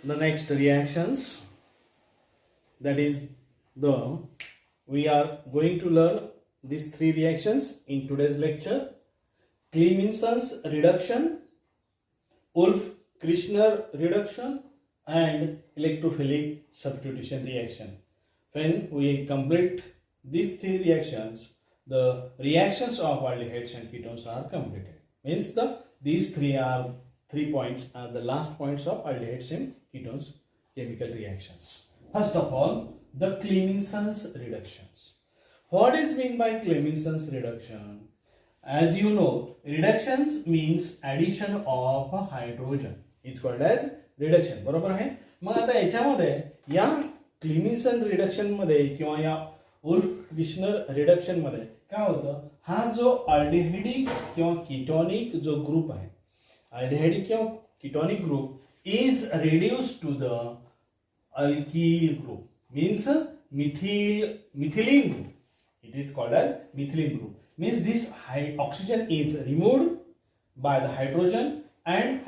the next reactions, that is the we are going to learn these three reactions in today's lecture: Clemenson's reduction, Wolff-Kirschner reduction, and electrophilic substitution reaction. When we complete these three reactions, the reactions of aldehydes and ketones are completed. Means these three points are the last points of aldehydes and ketones chemical reactions. First of all, the Clemenson's reductions. What is meant by Clemenson's reduction? As you know, reductions means addition of hydrogen. It's called as reduction. बरोबर आहे. मग आता याच्यामध्ये या क्लेमिन्सन reduction मध्ये किंवा या वुल्फ-किर्शनर reduction मध्ये काय होतं, हा जो अल्डिहाइडिक किंवा कीटोनिक जो ग्रुप आहे, अल्डिहाइडिक किंवा ketonic group is reduced to the alkyl group, means methylene group. It is called as methylene group. Means this oxygen is removed by the hydrogen, and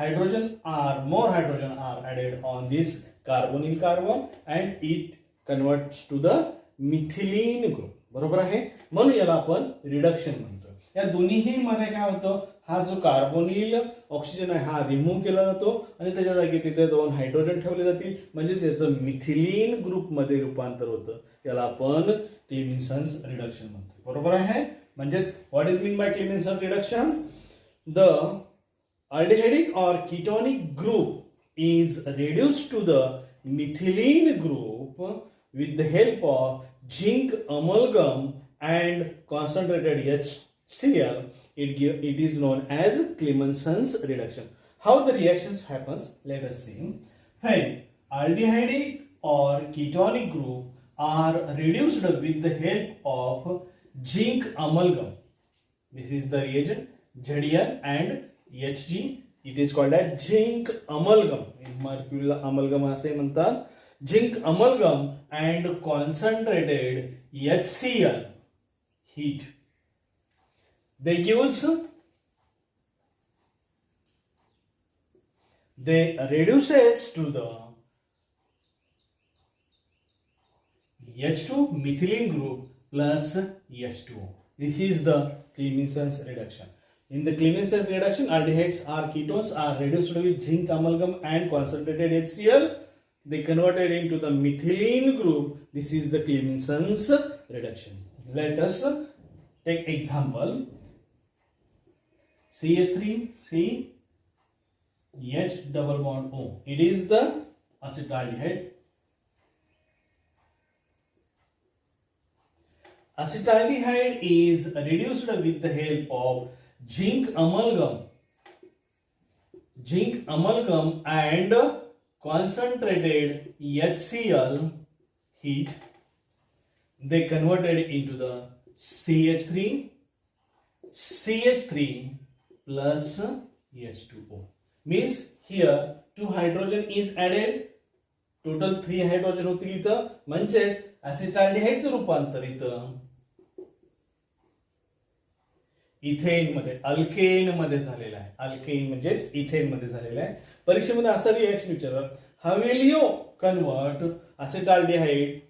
more hydrogen are added on this carbonyl carbon, and it converts to the methylene group. बरोबर आहे. म्हणून याला आपण reduction म्हणतो. या दोन्हीही मध्ये काय होतं, हा जो कार्बोनिल ऑक्सिजन आहे हा रिमूव्ह केला जातो आणि त्याच्या जागी तिथे दोन हायड्रोजन ठेवले जातील, म्हणजेच याचं मिथिलीन ग्रुप मध्ये रूपांतर होतं. याला आपण क्लेमिन्सन्स रिडक्शन म्हणतो. बरोबर आहे. म्हणजेच what is mean by Clemmensen reduction? The aldehydic or ketonic group is reduced to the methylene group with the help of zinc amalgam and concentrated HCl. It is known as Clemenson's reduction. How the reactions happens? Let us see. When aldehydic or ketonic group are reduced with the help of zinc amalgam. This is the reagent Zn and Hg. It is called as zinc amalgam. Mercuryला amalgam असे म्हणतात. Zinc amalgam and concentrated HCl heat. They reduces to the H2 methylene group plus H2O. This is the Clemenson's reduction. In the Clemenson's reduction, aldehydes or ketones are reduced with zinc amalgam and concentrated HCl. They converted into the methylene group. This is the Clemenson's reduction. Let us take example. CH3 C H double bond O. It is the acetaldehyde. Acetaldehyde is reduced with the help of zinc amalgam and concentrated HCl heat. They converted into the CH3 plus H2O. Means here 2 hydrogen is added, total 3 hydrogen होतील इथं, म्हणजेच acetaldehydeचं रूपांतर इथं ethane मध्ये alkane मध्ये झालेला आहे. Alkane म्हणजेच इथेन मध्ये झालेला आहे. परीक्षेमध्ये असं रिएक्शन विचारतात, how will you convert acetaldehyde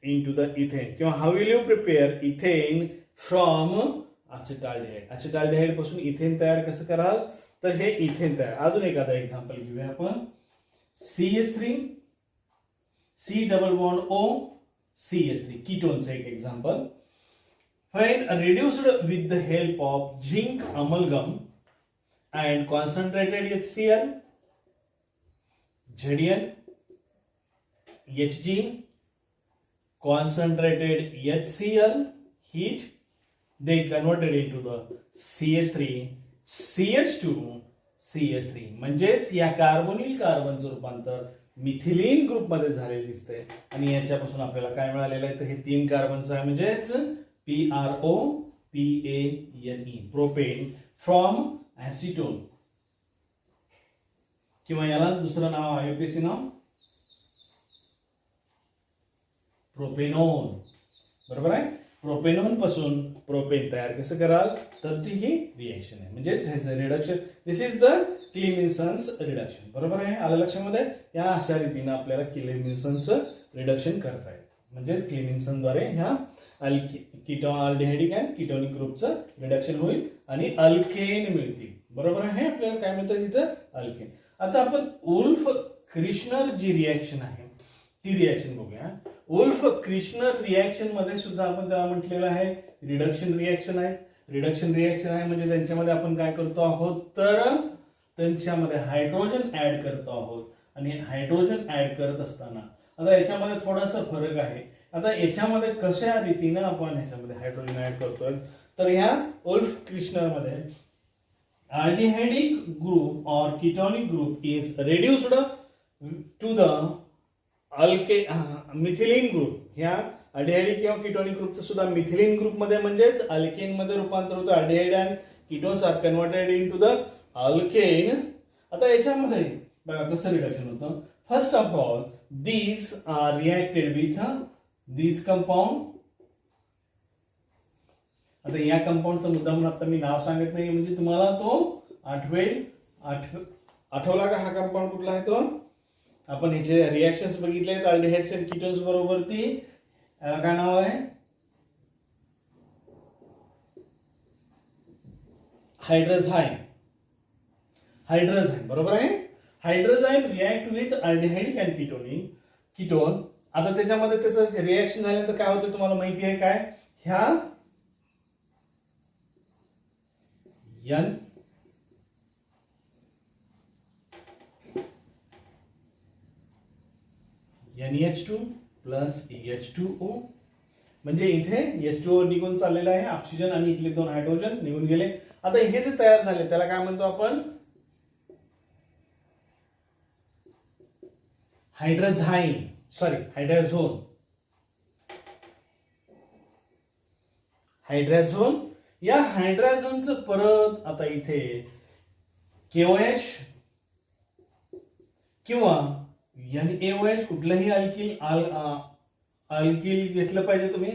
into the ethane किंवा how will you prepare ethane from acetaldehyde. acetaldehyde पासून इथेन तयार कसं कराल, तर हे इथेन तयार. अजून एखादा एक्झाम्पल घेऊया आपण. CH3 C double bond O CH3 कीटोनचं एक example. When reduced with the help of zinc amalgam and concentrated HCl, Zn, Hg, concentrated HCl heat, they converted into the CH3, CH2, CH3. म्हणजेच या carbonyl कार्बनचं रूपांतर methylene group मध्ये झालेलं दिसतंय आणि याच्यापासून आपल्याला काय मिळालेलं आहे, तर हे 3 कार्बनचं आहे, म्हणजेच PROPANE, प्रोपेन फ्रॉम ऍसिटोन, किंवा यालाच दुसरं नाव आययुपीएसी नाव प्रोपेनोन. बरोबर आहे. प्रोपेनॉन पासून प्रोपेन तयार कसं कराल तर ती ही रिएक्शन आहे, म्हणजेच ह्याचं reduction. This is the Clemmensen's reduction. बरोबर आहे, आलं लक्षामध्ये. या अशा रीतीने आपल्याला क्लेमिन्सनचं रिडक्शन करता येतं, म्हणजेच क्लेमिन्सनद्वारे ह्या अल्डिहाइडिक अँड कीटोनिक ग्रुपचं रिडक्शन होईल आणि अल्केन मिळतील. बरोबर आहे, आपल्याला काय मिळतं तिथं अल्केन. आता आपण उल्फ क्रिश्नर जी रिएक्शन आहे ती रिएक्शन बघूया. उल्फ क्रिश्नर रिएक्शन मध्ये सुद्धा आपण त्याला म्हटलेलं आहे रिडक्शन रिएक्शन आहे. रिडक्शन रिएक्शन आहे म्हणजे त्यांच्यामध्ये आपण काय करतो आहोत तर त्यांच्यामध्ये हायड्रोजन ऍड करतो आहोत. आणि हायड्रोजन ऍड करत असताना आता याच्यामध्ये थोडासा फरक आहे. आता याच्यामध्ये कशा रीतीने आपण ह्याच्यामध्ये हायड्रोजन ऍड करतोय तर ह्या उल्फ क्रिश्नर मध्ये aldehydic group or ketonic group is reduced to the methylene group. ह्या अल्डिहाइड किंवा कीटोनिक ग्रुपचं सुद्धा मिथिलीन ग्रुप मध्ये म्हणजेच अल्केन मध्ये रूपांतर होतं. Aldehyde and ketones are converted into the alkane. आता याच्यामध्ये बघा कसं रिडक्शन होतं. First of all these are reacted with these compound. आता या कंपाऊंडचा मुद्दा म्हणून आता मी नाव सांगत नाही म्हणजे तुम्हाला तो आठवेल. आठवला का हा कंपाऊंड कुठला आहे तो. आपण ह्याचे रिएक्शन्स बघितले अल्डिहाइड्स अँड कीटोन्स बरोबर. ती काय नाव आहे हायड्रोझाईन. हायड्रोझाईन बरोबर आहे. Hydrazine react with aldehyde and ketone. आता त्याच्यामध्ये त्याचं रिएक्शन झाल्यानंतर काय होतं तुम्हाला माहिती आहे काय. ह्या NH2 प्लस H2O म्हणजे इथे H2O निघून चाललेला आहे ऑक्सिजन आणि इथले दोन हायड्रोजन निघून गेले. आता हे जे तयार झाले त्याला काय म्हणतो आपण हायड्रोझाईन हायड्रोझोन. या हायड्रोजनचं परत आता इथे KOH किंवा NaOH कुठलंही अल्किल घेतलं पाहिजे तुम्ही.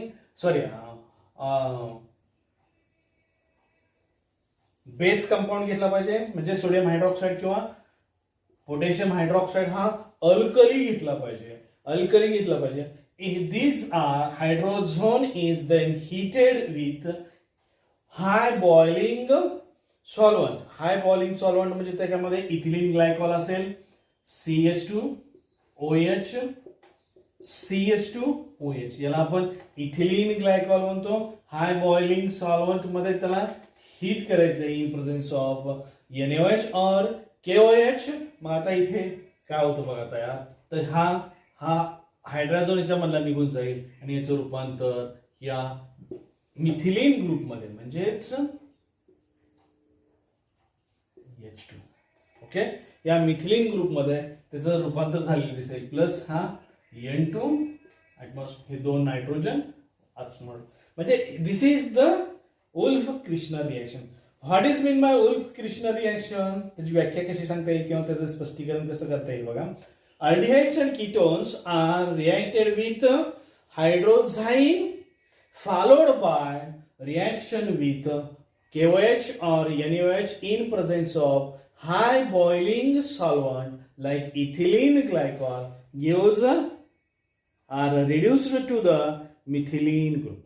बेस कंपाऊंड घेतला पाहिजे म्हणजे सोडियम हायड्रॉक्साईड किंवा पोटॅशियम हायड्रॉक्साईड हा अल्कली घेतला पाहिजे. These are hydrozone is then heated with high boiling solvent. High boiling solvent म्हणजे त्याच्यामध्ये इथिलीन ग्लायकॉल असेल CH2OH याला आपण इथिलीन ग्लायकॉल म्हणतो. हाय बॉइलिंग सॉल्व्हंट मध्ये त्याला हीट करायचं इन प्रेझेन्स ऑफ NaOH और KOH. मग आता इथे काय होतं बघा तयार तर हा हायड्रोजन याच्यामधला निघून जाईल आणि याचं रूपांतर या मिथिलीन ग्रुपमध्ये म्हणजेच H2. ओके, या मिथिलीन ग्रुपमध्ये त्याचं रूपांतर झालेलं दिसेल. प्लस हा N2 हे दोन नायट्रोजन म्हणजे this is the Wolff Kishner reaction. What is mean by Wolff Kishner reaction त्याची व्याख्या कशी सांगता येईल किंवा त्याचं स्पष्टीकरण कसं करता येईल बघा. Aldehydes and ketones are reacted with hydrozyne followed by reaction with KOH or NaOH in presence of high boiling solvent like ethylene glycol gives are reduced to the methylene group.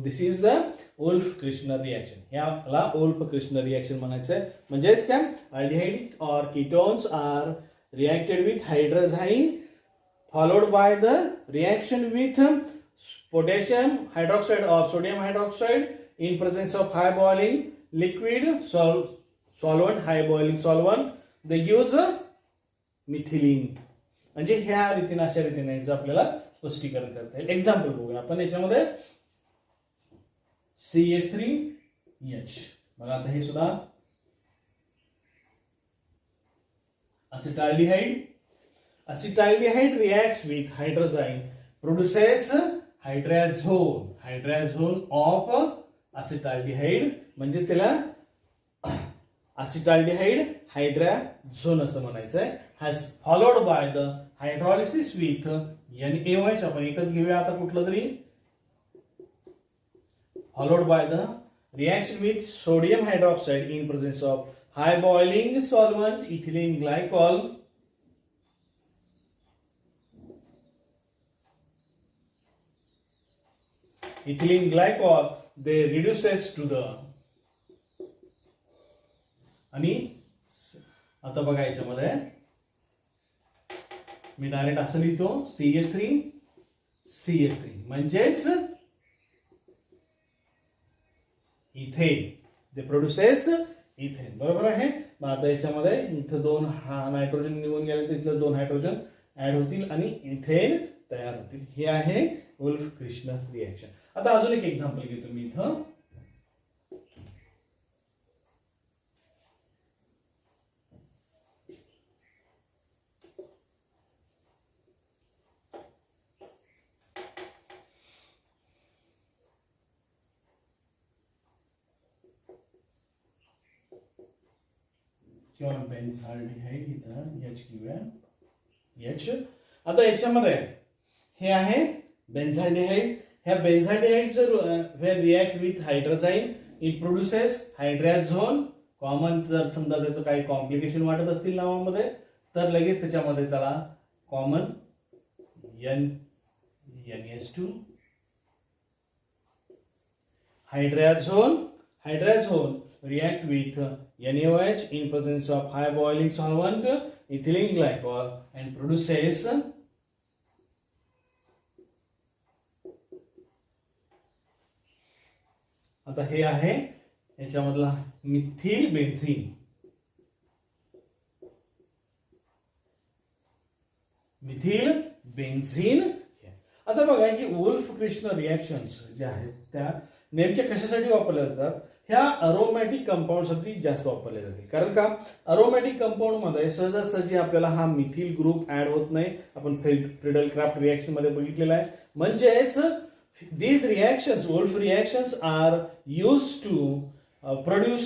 This is the Wolff-Kirshner reaction. याला Wolff-Kirshner reaction म्हणायचं आहे. म्हणजेच काय aldehyde or ketones are reacted with hydrozyne followed by the reaction with potassium hydroxide or sodium hydroxide in presence of high boiling liquid solvent, high boiling solvent, they gives methylene. म्हणजे ह्या रीतीने अशा रीतीने याचं आपल्याला स्पष्टीकरण करता येईल. एक्झाम्पल बघूया आपण याच्यामध्ये CH3H. बघा आता हे सुद्धा acetaldehyde reacts with hydrozyne produces hydrazone of acetaldehyde म्हणजे त्याला acetaldehyde hydrazone असं म्हणायचं आहे. has followed by the hydrolysis with NaOH. आपण एकच घेऊया आता कुठलं तरी followed by the reaction with sodium hydroxide in presence of high boiling solvent ethylene glycol. Ethylene glycol they reduces to the आणि आता बघा याच्यामध्ये मी डायरेक्ट असं लिहितो CH3 म्हणजेच इथेन दे प्रोड्युसेस इथेन बरोबर आहे. मग आता याच्यामध्ये इथं 2 नायट्रोजन निघून गेले तिथलं 2 हायड्रोजन ऍड होतील आणि इथेन तयार होतील. हे आहे वुल्फ क्रिश्नर रिएक्शन. आता अजून एक एक्झाम्पल घेतो मी इथं. किंवा बेन्झाल्डिहाइड इथं H घेऊया H. आता याच्यामध्ये हे आहे बेन्झाल्डिहाइड. ह्या बेन्झाल्डिहाइडचं when react with hydrazine it produces hydrazone. Common जर समजा त्याचं काही कॉम्प्लिकेशन वाटत असतील नावामध्ये तर लगेच त्याच्यामध्ये त्याला common NH2 हायड्राझोन react with NaOH in presence of high boiling solvent ethylene glycol and produces आता हे आहे याच्यामधला मिथिल बेन्झीन. आता बघा ही वुल्फ क्रिश्नर रिएक्शन्स ज्या आहेत त्या नेमक्या कशासाठी वापरल्या जातात. ह्या अरोमॅटिक कंपाऊंड साठी जास्त वापरले जाते. कारण का अरोमॅटिक कंपाऊंड मध्ये सहजासहजी आपल्याला हा मिथिल ग्रुप ऍड होत नाही. आपण फ्रिडल क्राफ्ट रिएक्शन मध्ये बघितलेला आहे. म्हणजेच these reactions Wolff reactions are used to produce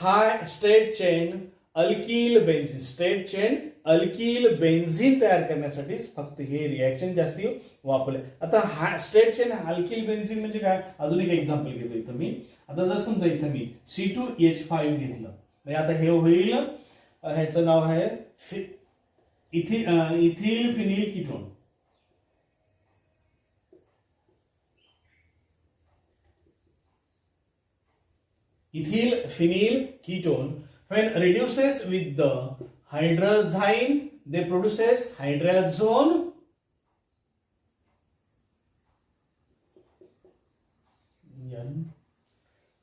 high straight chain alkyl benzene तयार करण्यासाठीच फक्त हे रिएक्शन जास्ती वापरले. आता हा स्ट्रेट चेन अल्किल बेन्झीन म्हणजे काय अजून एक एक्झाम्पल घेतो इथं मी. आता जर समजा इथं मी C2H5 घेतलं म्हणजे आता हे होईल ह्याचं नाव आहे ethyl phenyl ketone. Ethyl phenyl ketone when reduces with the hydrazine they produces hydrazone.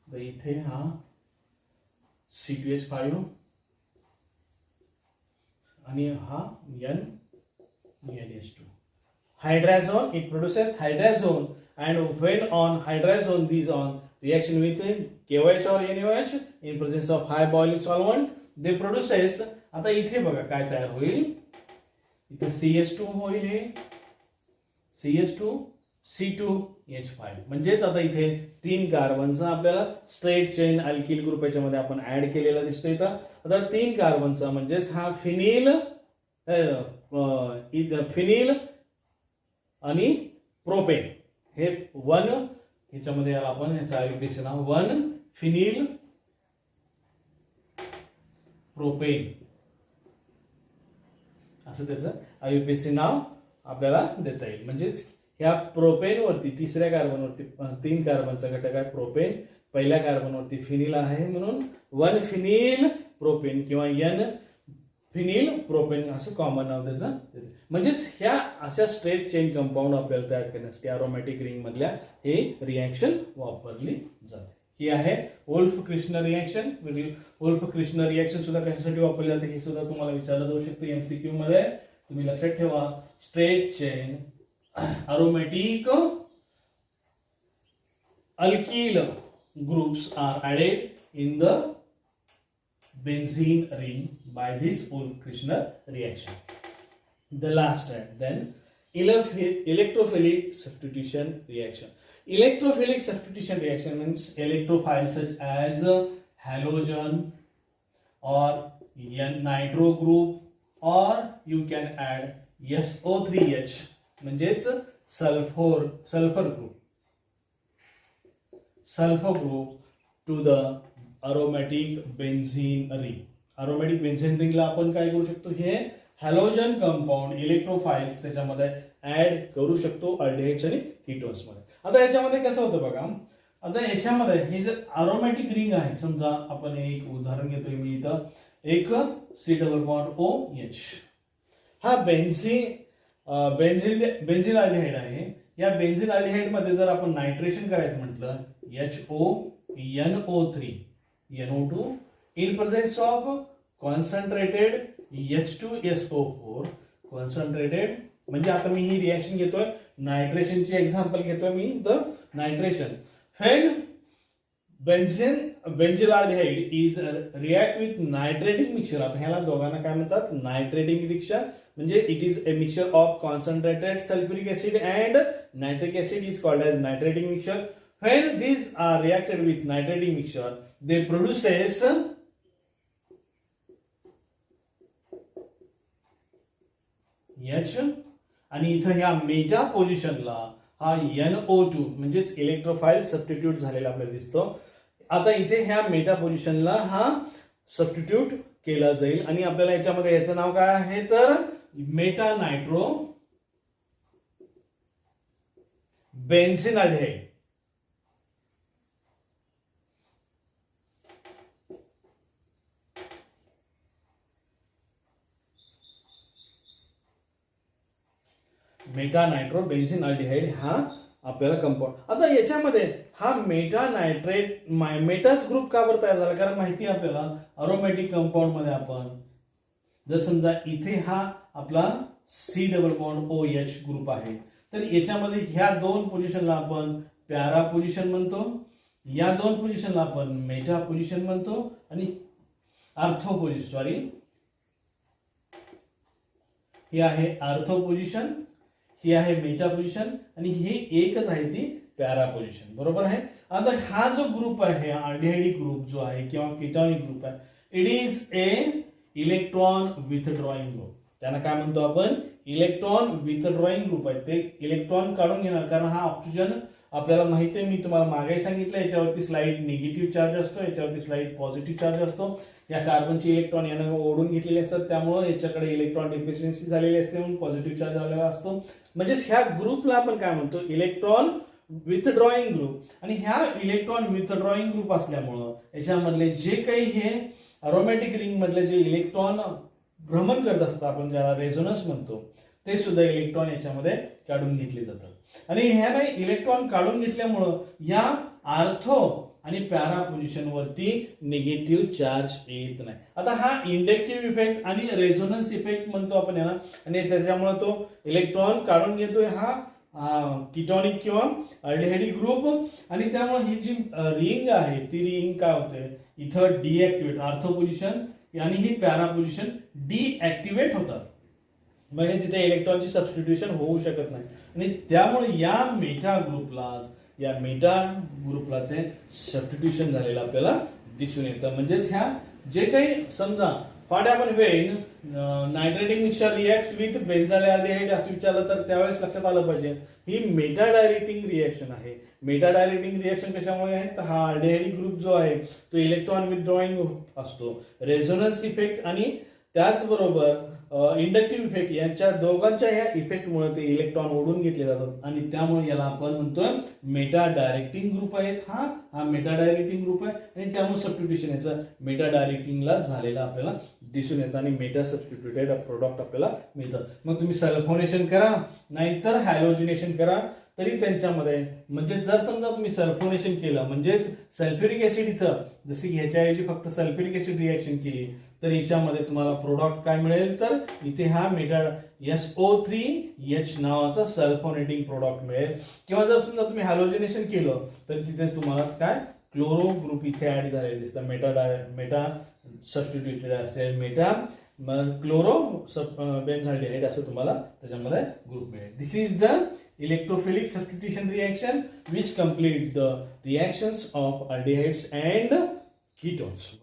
The इथे हा C2H5 आणि हा NH2. Hydrazone it produces hydrazone and when on hydrazone these on reaction with KOH or NaOH in presence of high boiling solvent they produces. आता इथे बघा काय तयार होईल. इथे CH2 होईल हे CH2 C2H5 म्हणजेच आता इथे 3 कार्बनचा आपल्याला स्ट्रेट चेन अल्किल ग्रुप याच्यामध्ये आपण ऍड केलेला दिसतो इथं. आता 3 कार्बनचा म्हणजेच हा फिनिल आणि प्रोपेन हे 1 ह्याच्यामध्ये आपण ह्याचा आयुर्वेदिक नाव 1 फिनिल प्रोपेन असं त्याचं आयुर्वेदिक नाव आपल्याला देता येईल. म्हणजेच ह्या प्रोपेन वरती तिसऱ्या कार्बन वरती 3 कार्बनचा घटक आहे प्रोपेन. पहिल्या कार्बन वरती फिनिल आहे म्हणून 1 फिनिल प्रोपेन किंवा N फिनिल प्रोपेन असं कॉमन नाव त्याचं. म्हणजेच ह्या अशा स्ट्रेट चेन कंपाऊंड आपल्याला तयार करण्यासाठी अरोमॅटिक रिंग मधल्या हे रिएक्शन वापरली जाते. ही आहे वुल्फ क्रिश्नर रिएक्शन. वुल्फ क्रिश्नर रिएक्शन सुद्धा कशासाठी वापरली जाते हे सुद्धा तुम्हाला विचारलं जाऊ शकतं MCQ मध्ये. तुम्ही लक्षात ठेवा straight chain aromatic alkyl groups are added in the benzene ring by this Wolff-Kirchner reaction. The last step then electrophilic substitution reaction. Electrophilic substitution reaction means electrophiles such as halogen or nitro group or you can add म्हणजेच sulphur group. sulfur group to the aromatic benzene ring. aromatic benzene ring ला आपण काय करू शकतो, हे halogen compound electrophiles त्याच्यामध्ये add करू शकतो अल्डिहाइड्स आणि कीटोन्स मध्ये. आता याच्यामध्ये कसं होतं बघा, आता याच्यामध्ये हे जे अरोमॅटिक रिंग आहे, समजा आपण एक उदाहरण घेतोय मी इथं, एक C++OH हा बेन्झिल अल्डिहाइड आहे. या बेन्झिल अल्डिहाइड मध्ये जर आपण नायट्रेशन करायचं म्हटलं HONO3 NO2 in presence of concentrated H2SO4 concentrated, म्हणजे आता मी ही रिएक्शन घेतोय, नायट्रेशनची एक्झाम्पल घेतोय मी, the nitration when benzaldehyde is react with nitrating mixture. आता ह्याला दोघांना काय म्हणतात, नायट्रेटिंग मिक्सचर, म्हणजे it is a mixture of concentrated sulphuric acid and nitric acid is called as nitrating mixture. When these are reacted with nitrating mixture, they produces H, आणि इथं ह्या Meta पोझिशनला हा NO2 म्हणजेच इलेक्ट्रोफाइल सबस्टिट्यूट झालेला आपल्याला दिसतो. आता इथे ह्या मेटा पोझिशनला हा सबस्टिट्यूट केला जाईल आणि आपल्याला याच्यामध्ये याचं नाव काय आहे तर meta nitro benzaldehyde. Meta nitro benzene aldehyde हा आपल्याला कंपाऊंड. आता याच्यामध्ये हा मेटा नायट्रेट मेटाच ग्रुप का बरं तयार झाला, कारण माहिती आहे आपल्याला अरोमॅटिक कंपाऊंड मध्ये आपण जर समजा इथे हा आपला C++OH ग्रुप आहे, तर याच्यामध्ये ह्या दोन पोझिशनला आपण पॅरा पोझिशन म्हणतो, या दोन पोझिशनला आपण मेटा पोझिशन म्हणतो, आणि आर्थो पोझिशन, सॉरी ही आहे आर्थो पोझिशन, ही आहे मेटा पोझिशन, आणि हे एकच आहे ती पॅरा पोझिशन, बरोबर आहे. आता हा जो ग्रुप आहे, अल्डिहाइडिक ग्रुप जो आहे किंवा कीटोनिक ग्रुप आहे, it is a electron withdrawing group. त्यांना काय म्हणतो आपण, इलेक्ट्रॉन विथड्रॉइंग ग्रुप आहे. ते इलेक्ट्रॉन काढून घेणार, कारण हा ऑक्सिजन आपल्याला माहिती आहे, मी तुम्हाला मागे सांगितलं, याच्यावरती स्लाइड निगेटिव्ह चार्ज असतो, याच्यावरती स्लाइड पॉझिटिव्ह चार्ज असतो. या कार्बनचे इलेक्ट्रॉन यानं ओढून घेतलेले असतात, त्यामुळे याच्याकडे इलेक्ट्रॉन डिफिशियन्सी झालेली असते, म्हणून पॉझिटिव्ह चार्ज आलेला असतो. म्हणजे ह्या ग्रुपला आपण काय म्हणतो, इलेक्ट्रॉन विथड्रॉइंग ग्रुप. आणि ह्या इलेक्ट्रॉन विथड्रॉइंग ग्रुप असल्यामुळं याच्यामधले जे काही हे अरोमॅटिक रिंग मधले जे इलेक्ट्रॉन भ्रमण करत असतात, आपण ज्याला रेझोनन्स म्हणतो, ते सुद्धा इलेक्ट्रॉन याच्यामध्ये काढून घेतले जातात. आणि ह्याने इलेक्ट्रॉन काढून घेतल्यामुळं या आर्थो आणि पॅरा पोझिशन वरती निगेटिव्ह चार्ज येत नाही. आता हा इंडक्टिव्ह इफेक्ट आणि रेझोनन्स इफेक्ट म्हणतो आपण याला, आणि त्याच्यामुळे तो इलेक्ट्रॉन काढून घेतोय हा कीटोनिक किंवा अल्डिहाइडिक ग्रुप. आणि त्यामुळे ही जी रिंग आहे ती रिंग काय होते, इथं डिएक्टिवेट आर्थो पोझिशन आणि ही पॅरा पोझिशन डिएक्टिवेट होतात, म्हणजे तिथे इलेक्ट्रॉनची सबस्टिट्यूशन होऊ शकत नाही. आणि त्यामुळे या मेटा ग्रुपला ते सबस्टिट्यूशन झालेलं आपल्याला दिसून येतं. म्हणजेच ह्या जे काही समजा what happen when nitrating mixture react with benzaldehyde असं विचारलं तर त्यावेळेस लक्षात आलं पाहिजे ही मेटा डायरेक्टिंग रिएक्शन आहे. मेटा डायरेक्टिंग रिएक्शन कशामुळे आहे तर हा अल्डिहाइड ग्रुप जो आहे तो इलेक्ट्रॉन विथड्रॉइंग असतो. रेझोनन्स इफेक्ट आणि त्याचबरोबर इंडक्टिव्ह इफेक्ट यांच्या दोघांच्या या इफेक्टमुळे ते इलेक्ट्रॉन ओढून घेतले जातात, आणि त्यामुळे याला आपण म्हणतोय मेटा डायरेक्टिंग ग्रुप आहेत. हा मेटा डायरेक्टिंग ग्रुप आहे, आणि त्यामुळे सबस्टिट्यूशन याचं मेटा डायरेक्टिंगला झालेलं आपल्याला दिसून येतं, आणि मेटा सबस्टिट्यूटेड प्रोडक्ट आपल्याला मिळतं. मग तुम्ही सल्फोनेशन करा नाहीतर हॅलोजिनेशन करा तरी त्यांच्यामध्ये, म्हणजे जर समजा तुम्ही सल्फोनेशन केलं म्हणजेच सल्फ्युरिक ऍसिड इथं जशी ह्याच्याऐवजी फक्त सल्फ्युरिक ऍसिड रिएक्शन केली तर याच्यामध्ये तुम्हाला प्रोडक्ट काय मिळेल तर इथे हा मेटा SO3H नावाचा सल्फोनेटिंग प्रोडक्ट मिळेल. किंवा जर समजा तुम्ही हॅलोजिनेशन केलं तर तिथे तुम्हाला काय क्लोरो ग्रुप इथे ऍड झालेले दिसतं. मेटा सबस्टिट्यूटेड असेल मेटा क्लोरो बेन्झाल्डिहाइड असं तुम्हाला त्याच्यामध्ये ग्रुप मिळेल. This is the electrophilic substitution reaction which complete the reactions of aldehydes and ketones.